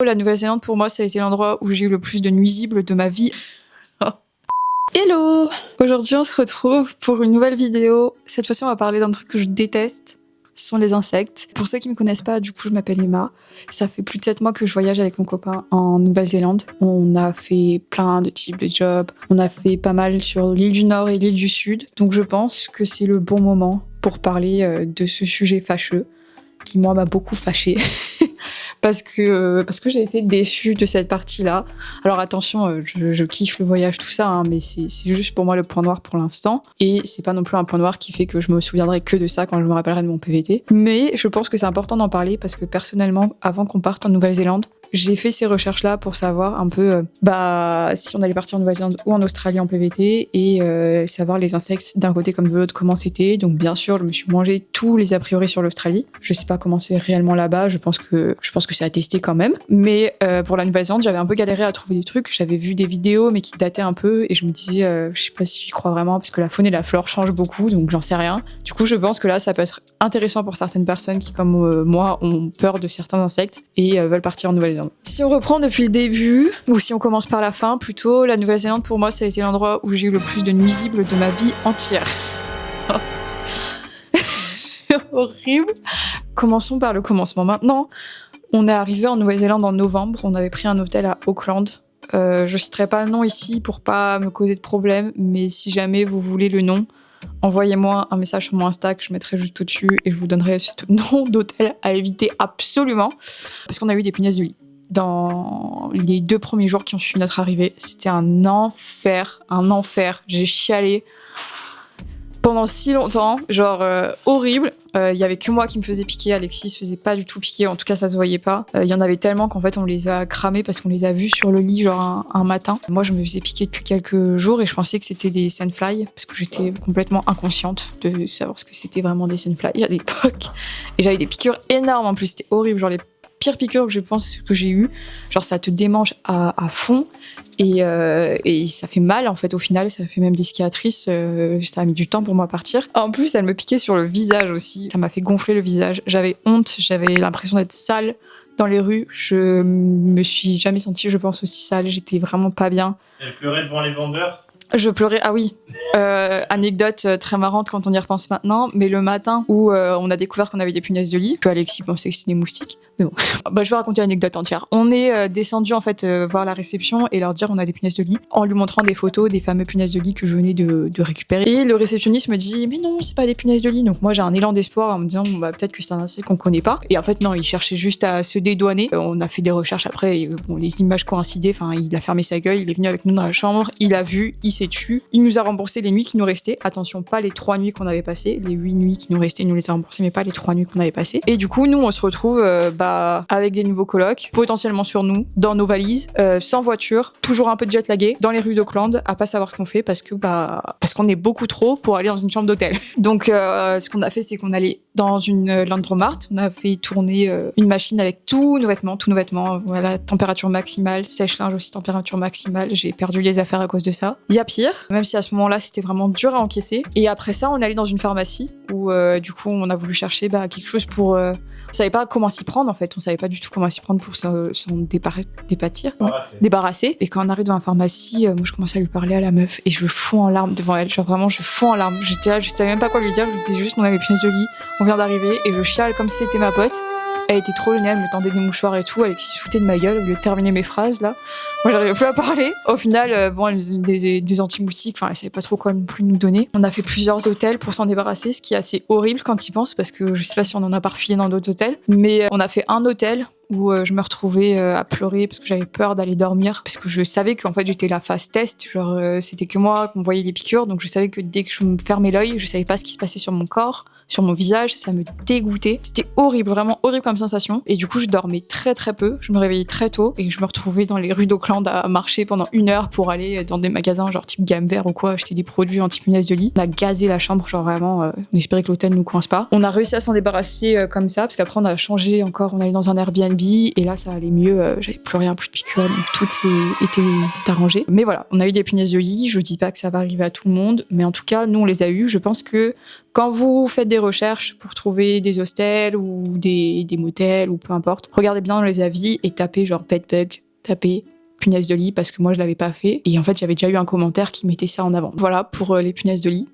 La Nouvelle-Zélande, pour moi, ça a été l'endroit où j'ai eu le plus de nuisibles de ma vie. Hello! Aujourd'hui, on se retrouve pour une nouvelle vidéo. Cette fois-ci, on va parler d'un truc que je déteste. Ce sont les insectes. Pour ceux qui me connaissent pas, du coup, je m'appelle Emma. Ça fait plus de 7 mois que je voyage avec mon copain en Nouvelle-Zélande. On a fait plein de types de jobs. On a fait pas mal sur l'île du Nord et l'île du Sud. Donc je pense que c'est le bon moment pour parler de ce sujet fâcheux qui, moi, m'a beaucoup fâchée. parce que j'ai été déçue de cette partie-là. Alors attention, je kiffe le voyage, tout ça, hein, mais c'est juste pour moi le point noir pour l'instant. Et c'est pas non plus un point noir qui fait que je me souviendrai que de ça quand je me rappellerai de mon PVT. Mais je pense que c'est important d'en parler parce que personnellement, avant qu'on parte en Nouvelle-Zélande, j'ai fait ces recherches-là pour savoir un peu si on allait partir en Nouvelle-Zélande ou en Australie en PVT et savoir les insectes d'un côté comme de l'autre comment c'était. Donc bien sûr, je me suis mangé tous les a priori sur l'Australie. Je sais pas comment c'est réellement là-bas, je pense que c'est à tester quand même. Mais pour la Nouvelle-Zélande, j'avais un peu galéré à trouver des trucs. J'avais vu des vidéos mais qui dataient un peu et je me disais je sais pas si j'y crois vraiment parce que la faune et la flore changent beaucoup, donc j'en sais rien. Du coup, je pense que là, ça peut être intéressant pour certaines personnes qui, comme moi, ont peur de certains insectes et veulent partir en Nouvelle-Zélande. Si on reprend depuis le début, ou si on commence par la fin plutôt, la Nouvelle-Zélande pour moi ça a été l'endroit où j'ai eu le plus de nuisibles de ma vie entière. C'est horrible. Commençons par le commencement. Maintenant, on est arrivé en Nouvelle-Zélande en novembre, on avait pris un hôtel à Auckland. Je citerai pas le nom ici pour pas me causer de problème, mais si jamais vous voulez le nom, envoyez-moi un message sur mon Insta que je mettrai juste au-dessus et je vous donnerai ce nom d'hôtel à éviter absolument parce qu'on a eu des punaises de lit. Dans les 2 premiers jours qui ont suivi notre arrivée, c'était un enfer. J'ai chialé pendant si longtemps, genre horrible. Il y avait que moi qui me faisais piquer, Alexis se faisait pas du tout piquer, en tout cas ça se voyait pas. Il y en avait tellement qu'en fait on les a cramés parce qu'on les a vus sur le lit genre un matin. Moi je me faisais piquer depuis quelques jours et je pensais que c'était des sandflies parce que j'étais complètement inconsciente de savoir ce que c'était vraiment des sandflies à l'époque. Et j'avais des piqûres énormes en plus, c'était horrible, genre les pire piqûre que je pense que j'ai eu, genre ça te démange à fond et ça fait mal en fait au final, ça fait même des cicatrices, ça a mis du temps pour moi à partir. En plus elle me piquait sur le visage aussi, ça m'a fait gonfler le visage, j'avais honte, j'avais l'impression d'être sale dans les rues, je me suis jamais sentie je pense aussi sale, j'étais vraiment pas bien. Elle pleurait devant les vendeurs? Je pleurais, ah oui, anecdote très marrante quand on y repense maintenant, mais le matin où on a découvert qu'on avait des punaises de lit, que Alexis pensait que c'était des moustiques, mais bon, je vais raconter l'anecdote entière. On est descendu en fait voir la réception et leur dire on a des punaises de lit, en lui montrant des photos des fameux punaises de lit que je venais de récupérer. Et le réceptionniste me dit mais non, c'est pas des punaises de lit, donc moi j'ai un élan d'espoir en me disant peut-être que c'est un insecte qu'on connaît pas, et en fait non, il cherchait juste à se dédouaner. On a fait des recherches après, et, les images coïncidaient, enfin il a fermé sa gueule, il est venu avec nous dans la chambre, il a vu, il s'est tu. Il nous a remboursé les nuits qui nous restaient. Attention, pas les 3 nuits qu'on avait passées. Les 8 nuits qui nous restaient, il nous les a remboursées, mais pas les 3 nuits qu'on avait passées. Et du coup, nous, on se retrouve avec des nouveaux colocs, potentiellement sur nous, dans nos valises, sans voiture, toujours un peu jet lagué, dans les rues d'Auckland, à pas savoir ce qu'on fait parce qu'on est beaucoup trop pour aller dans une chambre d'hôtel. Donc, ce qu'on a fait, c'est qu'on allait dans une Landromat. On a fait tourner une machine avec tous nos vêtements. Voilà, température maximale, sèche-linge aussi, température maximale. J'ai perdu les affaires à cause de ça. Il y a pire, même si à ce moment-là c'était vraiment dur à encaisser. Et après ça, on est allé dans une pharmacie où du coup on a voulu chercher quelque chose pour. On savait pas comment s'y prendre en fait, on savait pas du tout comment s'y prendre pour s'en débarrasser. Et quand on arrive dans la pharmacie, moi je commence à lui parler à la meuf et je fonds en larmes devant elle. Genre vraiment, je fonds en larmes. J'étais là, je savais même pas quoi lui dire. Je lui disais juste on a des punaises de lit, on vient d'arriver et je chiale comme si c'était ma pote. Elle était trop géniale, elle me tendait des mouchoirs et tout, Alexis se foutait de ma gueule au lieu de terminer mes phrases là. Moi j'arrivais plus à parler. Au final, elle me donnait des anti-moustiques, enfin elle savait pas trop quoi non plus nous donner. On a fait plusieurs hôtels pour s'en débarrasser, ce qui est assez horrible quand tu y penses parce que je sais pas si on en a parfilé dans d'autres hôtels, mais on a fait un hôtel où je me retrouvais à pleurer parce que j'avais peur d'aller dormir parce que je savais qu'en fait j'étais la phase test, genre c'était que moi qu'on voyait les piqûres, donc je savais que dès que je me fermais l'œil, je savais pas ce qui se passait sur mon corps, sur mon visage, ça me dégoûtait. C'était horrible, vraiment horrible comme sensation. Et du coup, je dormais très très peu, je me réveillais très tôt et je me retrouvais dans les rues d'Auckland à marcher pendant 1 heure pour aller dans des magasins genre type Gamme Vert ou quoi, acheter des produits anti-punaises de lit. On a gazé la chambre, genre vraiment, on espérait que l'hôtel nous coince pas. On a réussi à s'en débarrasser comme ça, parce qu'après on a changé encore, on allait dans un Airbnb rubis et là ça allait mieux, j'avais plus rien, plus de piqûres, donc tout était arrangé. Mais voilà, on a eu des punaises de lit, je dis pas que ça va arriver à tout le monde, mais en tout cas nous on les a eu. Je pense que quand vous faites des recherches pour trouver des hostels ou des motels ou peu importe, regardez bien dans les avis et tapez genre bed bug, tapez punaises de lit parce que moi je l'avais pas fait et en fait j'avais déjà eu un commentaire qui mettait ça en avant. Voilà pour les punaises de lit.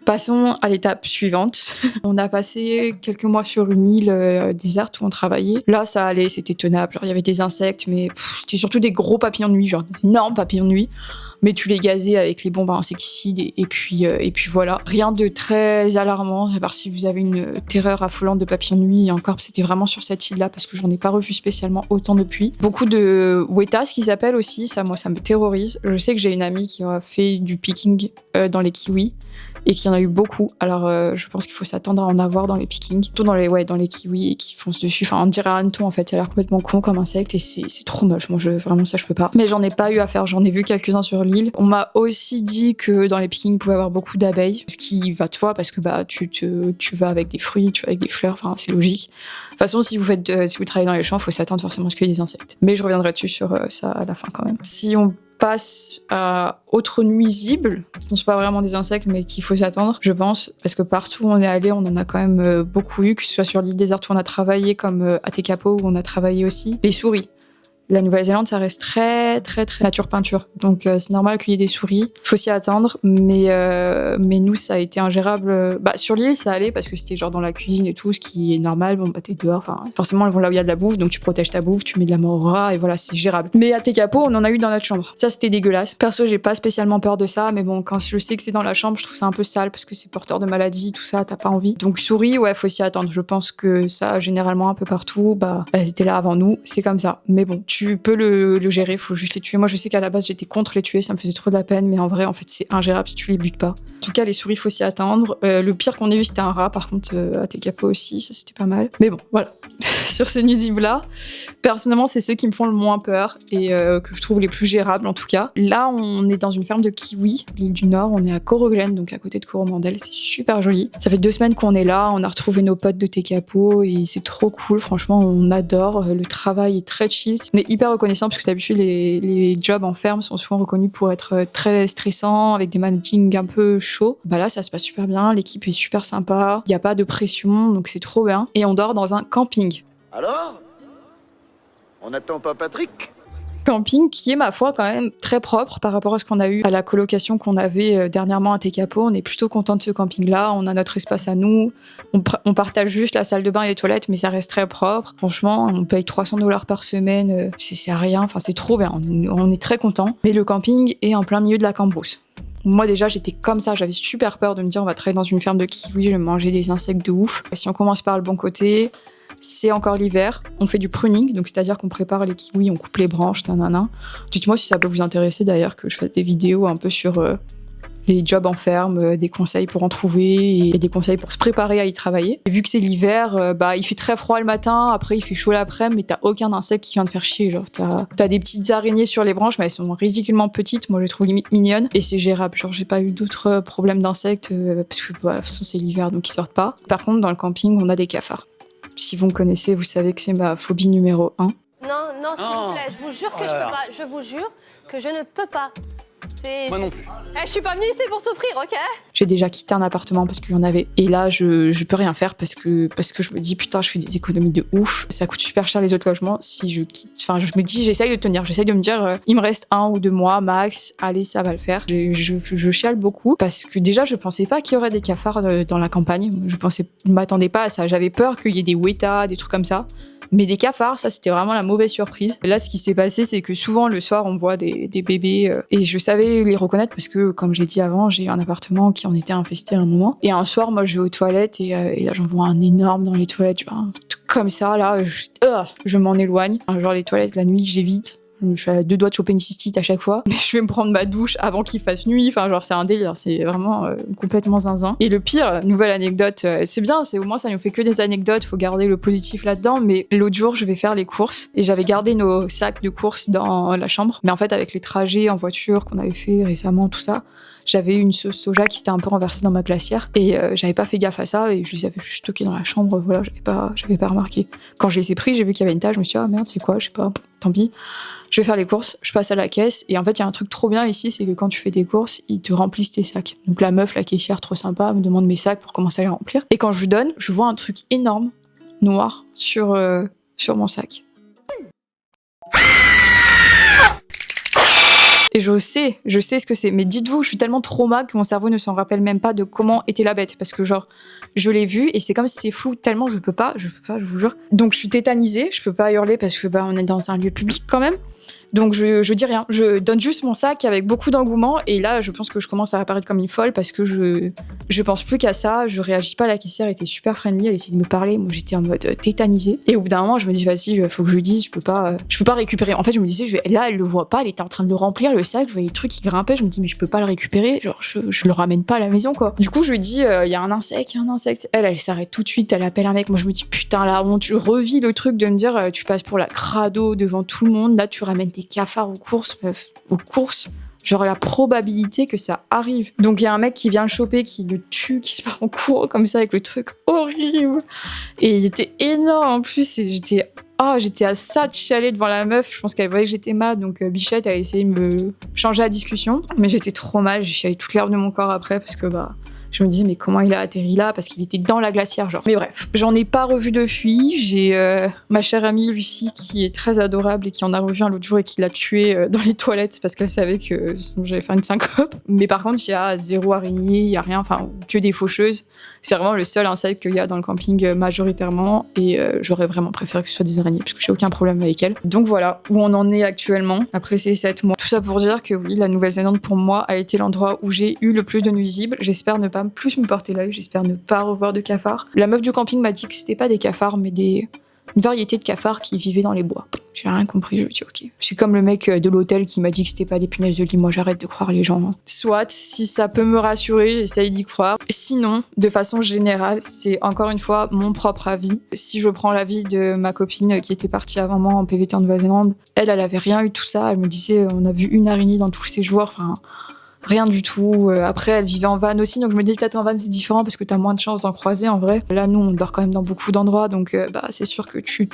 Passons à l'étape suivante. On a passé quelques mois sur une île déserte où on travaillait. Là, ça allait, c'était tenable. Genre, il y avait des insectes, mais c'était surtout des gros papillons de nuit, genre des énormes papillons de nuit. Mais tu les gazais avec les bombes à insecticides et puis voilà. Rien de très alarmant, à part si vous avez une terreur affolante de papillons de nuit. Et encore, c'était vraiment sur cette île-là parce que j'en ai pas revu spécialement autant depuis. Beaucoup de wetas, qui s'appellent aussi. Ça, moi, ça me terrorise. Je sais que j'ai une amie qui a fait du picking dans les kiwis. Et qu'il y en a eu beaucoup. Alors, je pense qu'il faut s'attendre à en avoir dans les pickings. Surtout dans les kiwis qui foncent dessus. Enfin, on dirait un hanneton, en fait. Ça a l'air complètement con comme insecte et c'est trop moche. Moi, vraiment, ça, je peux pas. Mais j'en ai pas eu à faire. J'en ai vu quelques-uns sur l'île. On m'a aussi dit que dans les pickings, il pouvait y avoir beaucoup d'abeilles. Ce qui va de soi parce que, tu vas avec des fruits, tu vas avec des fleurs. Enfin, c'est logique. De toute façon, si vous travaillez dans les champs, il faut s'attendre forcément à ce qu'il y ait des insectes. Mais je reviendrai dessus sur ça à la fin quand même. Si on passe à autres nuisibles, qui ne sont pas vraiment des insectes, mais qu'il faut s'attendre, je pense, parce que partout où on est allé, on en a quand même beaucoup eu, que ce soit sur l'île déserte où on a travaillé, comme à Tekapo où on a travaillé aussi. Les souris. La Nouvelle-Zélande, ça reste très, très, très nature peinture. Donc, c'est normal qu'il y ait des souris. Faut s'y attendre. Mais nous, ça a été ingérable. Sur l'île, ça allait parce que c'était genre dans la cuisine et tout, ce qui est normal. Bon, t'es dehors. Enfin, forcément, elles vont là où il y a de la bouffe. Donc, tu protèges ta bouffe, tu mets de la mort au rat et voilà, c'est gérable. Mais à Tekapo, on en a eu dans notre chambre. Ça, c'était dégueulasse. Perso, j'ai pas spécialement peur de ça. Mais bon, quand je sais que c'est dans la chambre, je trouve ça un peu sale parce que c'est porteur de maladies, tout ça, t'as pas envie. Donc, souris, ouais, faut s'y attendre. Je pense que ça, généralement, un peu partout, elles étaient là avant nous. C'est comme ça. Mais bon, tu peux le gérer, faut juste les tuer. Moi, je sais qu'à la base, j'étais contre les tuer, ça me faisait trop de la peine, mais en vrai, c'est ingérable si tu les butes pas. En tout cas, les souris, faut s'y attendre. Le pire qu'on ait eu, c'était un rat, par contre, à Tekapo aussi, ça c'était pas mal. Mais bon, voilà. Sur ces nuisibles-là, personnellement, c'est ceux qui me font le moins peur et que je trouve les plus gérables, en tout cas. Là, on est dans une ferme de kiwis, l'île du Nord, on est à Coroglen, donc à côté de Coromandel, c'est super joli. Ça fait 2 semaines qu'on est là, on a retrouvé nos potes de Tekapo et c'est trop cool, franchement, on adore. Le travail est très chill. On est hyper reconnaissant parce que d'habitude, les jobs en ferme sont souvent reconnus pour être très stressants, avec des managings un peu chauds. Là, ça se passe super bien, l'équipe est super sympa, il n'y a pas de pression, donc c'est trop bien. Et on dort dans un camping. Alors ? On n'attend pas Patrick ? Camping qui est, ma foi, quand même très propre par rapport à ce qu'on a eu à la colocation qu'on avait dernièrement à Tekapo. On est plutôt content de ce camping-là. On a notre espace à nous. On partage juste la salle de bain et les toilettes, mais ça reste très propre. Franchement, on paye $300 par semaine. C'est rien. Enfin, c'est trop bien. On est très content. Mais le camping est en plein milieu de la Cambrousse. Moi, déjà, j'étais comme ça. J'avais super peur de me dire, on va travailler dans une ferme de kiwis, je vais manger des insectes de ouf. Si on commence par le bon côté, c'est encore l'hiver. On fait du pruning, donc c'est-à-dire qu'on prépare les kiwis, on coupe les branches, nanana. Dites-moi si ça peut vous intéresser d'ailleurs que je fasse des vidéos un peu sur les jobs en ferme, des conseils pour en trouver et des conseils pour se préparer à y travailler. Et vu que c'est l'hiver, il fait très froid le matin, après il fait chaud l'après-midi, mais t'as aucun insecte qui vient te faire chier. Genre t'as des petites araignées sur les branches, mais elles sont ridiculement petites. Moi je les trouve limite mignonnes et c'est gérable. Genre j'ai pas eu d'autres problèmes d'insectes parce que de toute façon c'est l'hiver donc ils sortent pas. Par contre dans le camping on a des cafards. Si vous me connaissez, vous savez que c'est ma phobie numéro 1. Non, s'il vous plaît, je vous jure que je peux pas. Je vous jure que je ne peux pas. Moi non plus. Je suis pas venue ici pour souffrir, ok ? J'ai déjà quitté un appartement parce qu'il y en avait. Et là, je peux rien faire parce que je me dis, putain, je fais des économies de ouf. Ça coûte super cher les autres logements. Si je quitte, enfin, je me dis, j'essaye de tenir. J'essaye de me dire, il me reste 1 ou 2 mois max. Allez, ça va le faire. Je chiale beaucoup parce que déjà, je pensais pas qu'il y aurait des cafards dans la campagne. Je m'attendais pas à ça. J'avais peur qu'il y ait des wetas, des trucs comme ça. Mais des cafards, ça c'était vraiment la mauvaise surprise. Là, ce qui s'est passé, c'est que souvent le soir, on voit des bébés et je savais les reconnaître parce que, comme j'ai dit avant, j'ai un appartement qui en était infesté à un moment. Et un soir, moi, je vais aux toilettes et là, j'en vois un énorme dans les toilettes, tu vois, un truc comme ça. Là, je m'en éloigne. Genre les toilettes la nuit, j'évite. Je suis à 2 doigts de choper une cystite à chaque fois. Mais je vais me prendre ma douche avant qu'il fasse nuit. Enfin, genre, c'est un délire. C'est vraiment complètement zinzin. Et le pire, nouvelle anecdote, c'est bien, au moins ça nous fait que des anecdotes. Faut garder le positif là-dedans. Mais l'autre jour, je vais faire les courses. Et j'avais gardé nos sacs de courses dans la chambre. Mais en fait, avec les trajets en voiture qu'on avait fait récemment, tout ça, j'avais une sauce soja qui s'était un peu renversée dans ma glacière et j'avais pas fait gaffe à ça et je les avais juste stockés dans la chambre, voilà, j'avais pas remarqué. Quand je les ai pris, j'ai vu qu'il y avait une tache, je me suis dit ah merde, c'est quoi, je sais pas, tant pis. Je vais faire les courses, je passe à la caisse et en fait il y a un truc trop bien ici, c'est que quand tu fais des courses, ils te remplissent tes sacs. Donc la meuf, la caissière trop sympa, me demande mes sacs pour commencer à les remplir. Et quand je lui donne, je vois un truc énorme, noir, sur mon sac. Et je sais ce que c'est. Mais dites-vous, je suis tellement trauma que mon cerveau ne s'en rappelle même pas de comment était la bête. Parce que genre, je l'ai vu et c'est comme si c'est flou tellement je peux pas, je vous jure. Donc je suis tétanisée, je peux pas hurler parce que on est dans un lieu public quand même. Donc je dis rien, je donne juste mon sac avec beaucoup d'engouement et là je pense que je commence à apparaître comme une folle parce que je pense plus qu'à ça, je réagis pas, la caissière était super friendly, elle essayait de me parler, moi j'étais en mode tétanisée et au bout d'un moment je me dis vas-y, faut que je lui dise, je peux pas récupérer. En fait je me disais là elle le voit pas, elle était en train de le remplir le sac, je voyais les trucs qui grimpaient, je me dis mais je peux pas le récupérer, genre je le ramène pas à la maison quoi. Du coup je lui dis il y a un insecte, elle s'arrête tout de suite, elle appelle un mec, moi je me dis putain la honte, je revis le truc de me dire tu passes pour la crado devant tout le monde, là tu ramènes tes cafards aux courses, meuf. Aux courses, genre la probabilité que ça arrive. Donc il y a un mec qui vient le choper, qui le tue, qui se part en courant comme ça avec le truc horrible. Et il était énorme en plus et j'étais à ça de chialer devant la meuf. Je pense qu'elle voyait que j'étais mal, donc Bichette elle a essayé de me changer la discussion. Mais j'étais trop mal, j'ai chialé toute l'herbe de mon corps après parce que je me disais mais comment il a atterri là parce qu'il était dans la glacière genre. Mais bref, j'en ai pas revu depuis. J'ai ma chère amie Lucie qui est très adorable et qui en a revu un l'autre jour et qui l'a tué dans les toilettes parce qu'elle savait que sinon j'allais faire une syncope. Mais par contre il y a zéro araignée, il y a rien, enfin que des faucheuses. C'est vraiment le seul insecte qu'il y a dans le camping majoritairement et j'aurais vraiment préféré que ce soit des araignées parce que j'ai aucun problème avec elles. Donc voilà où on en est actuellement après ces 7 mois. Tout ça pour dire que oui, la Nouvelle-Zélande pour moi a été l'endroit où j'ai eu le plus de nuisibles. J'espère ne pas plus me porter l'œil, j'espère ne pas revoir de cafards. La meuf du camping m'a dit que c'était pas des cafards mais une variété de cafards qui vivaient dans les bois. J'ai rien compris, je me dis ok. C'est comme le mec de l'hôtel qui m'a dit que c'était pas des punaises de lit. Moi j'arrête de croire les gens. Soit, si ça peut me rassurer, j'essaye d'y croire. Sinon, de façon générale, c'est encore une fois mon propre avis. Si je prends l'avis de ma copine qui était partie avant moi en PVT en Nouvelle-Zélande, elle avait rien eu de tout ça. Elle me disait on a vu une araignée dans tous ses jours. Enfin, rien du tout. Après, elle vivait en van aussi, donc je me dis peut-être en van c'est différent parce que t'as moins de chances d'en croiser en vrai. Là, nous, on dort quand même dans beaucoup d'endroits, donc c'est sûr que tu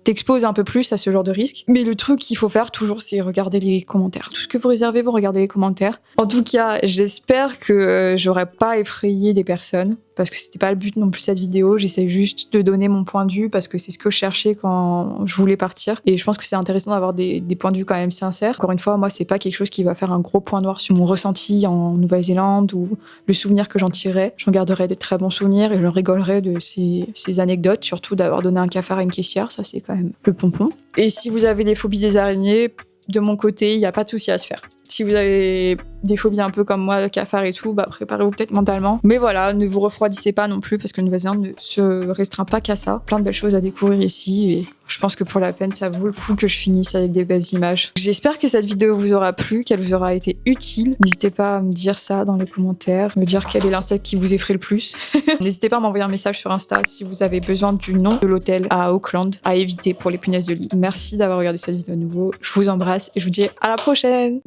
t'exposes un peu plus à ce genre de risque. Mais le truc qu'il faut faire toujours, c'est regarder les commentaires. Tout ce que vous réservez, vous regardez les commentaires. En tout cas, j'espère que j'aurais pas effrayé des personnes. Parce que c'était pas le but non plus cette vidéo, j'essaie juste de donner mon point de vue parce que c'est ce que je cherchais quand je voulais partir et je pense que c'est intéressant d'avoir des points de vue quand même sincères. Encore une fois, moi c'est pas quelque chose qui va faire un gros point noir sur mon ressenti en Nouvelle-Zélande ou le souvenir que j'en tirerai. J'en garderai des très bons souvenirs et je rigolerai de ces anecdotes, surtout d'avoir donné un cafard à une caissière, ça c'est quand même le pompon. Et si vous avez les phobies des araignées, de mon côté, il n'y a pas de souci à se faire. Si vous avez des phobies un peu comme moi, cafard et tout, préparez-vous peut-être mentalement. Mais voilà, ne vous refroidissez pas non plus parce que Nouvelle-Zélande ne se restreint pas qu'à ça. Plein de belles choses à découvrir ici et je pense que pour la peine, ça vaut le coup que je finisse avec des belles images. J'espère que cette vidéo vous aura plu, qu'elle vous aura été utile. N'hésitez pas à me dire ça dans les commentaires, me dire quel est l'insecte qui vous effraie le plus. N'hésitez pas à m'envoyer un message sur Insta si vous avez besoin du nom de l'hôtel à Auckland à éviter pour les punaises de lit. Merci d'avoir regardé cette vidéo à nouveau. Je vous embrasse et je vous dis à la prochaine.